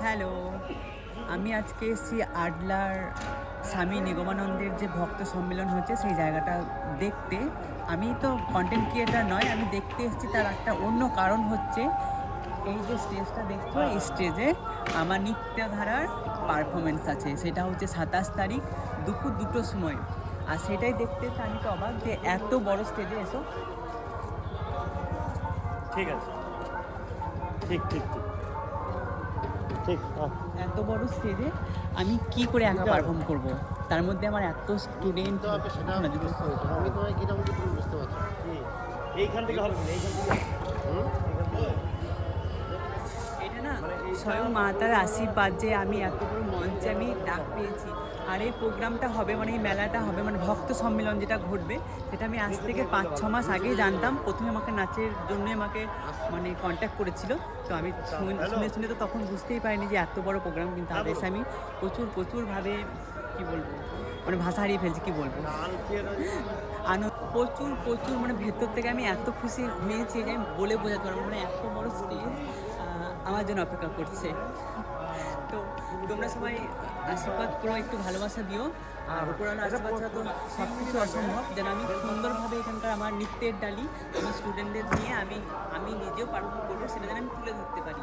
Hello, আমি আজকে এসেছি আডলার স্বামী নিগমানন্দের যে ভক্ত সম্মেলন হচ্ছে সেই জায়গাটা দেখতে। আমি তো কন্টেন্ট ক্রিয়েটার নয়, আমি দেখতে এসেছি তার একটা অন্য কারণ হচ্ছে এই যে স্টেজটা দেখছো, এই স্টেজে আমার নৃত্যধারার পারফরমেন্স আছে। সেটা হচ্ছে 27 তারিখ দুপুর 2টোর সময়। আর সেটাই দেখতে তো আমি তো অবাক যে এত বড় স্টেজে এসো। ঠিক আছে, ঠিক ঠিক ঠিক ঠিক এত বড় স্টেজে আমি কি করে একা দিতে হবে। পারফর্ম করব, তার মধ্যে আমার এত স্টুডেন্ট। দিতে হবে সেটা আমি বুঝতে পেরেছি। আমি তোমায় কিরকম কি তুমি বুঝতে পারছো। এইখান থেকে হবে না, এইখান থেকে হুম এইখান থেকে এটা না মানে এইটা স্বয়ং মা তার আশীর্বাদ যে আমি এত বড় মঞ্চে আমি ডাক পেয়েছি। আর এই প্রোগ্রামটা হবে, মানে এই মেলাটা হবে, মানে ভক্ত সম্মেলন যেটা ঘটবে, সেটা আমি আজ থেকে 5-6 মাস আগেই জানতাম। প্রথমে আমাকে নাচের জন্যই আমাকে মানে কন্ট্যাক্ট করেছিল। তো আমি হ্যালো শুনে শুনে তো তখন বুঝতেই পারিনি যে এত বড় প্রোগ্রাম, কিন্তু আজ এসে আমি প্রচুরভাবে কী বলবো, মানে ভাষা হারিয়ে ফেলছি, কী বলবো। না লুকিয়ে রয়েছে প্রচুর মানে ভেতর থেকে আমি এত খুশি হয়েছি যে আমি বলে বোঝাতে পারবো না। মানে এত বড় স্টেজ আমার জন্য অপেক্ষা করছে। তো তোমরা সবাই আশীর্বাদ করো, একটু ভালোবাসা দিও। আর উপরওয়ালা আশীর্বাদ ছাড়া তো সব কিছু অসম্ভব। যেন আমি সুন্দরভাবে এখানকার আমার নৃত্যের ডালি আমার স্টুডেন্টদের নিয়ে আমি নিজেও পারফর্ম করবো, সেটা যেন আমি তুলে ধরতে পারি।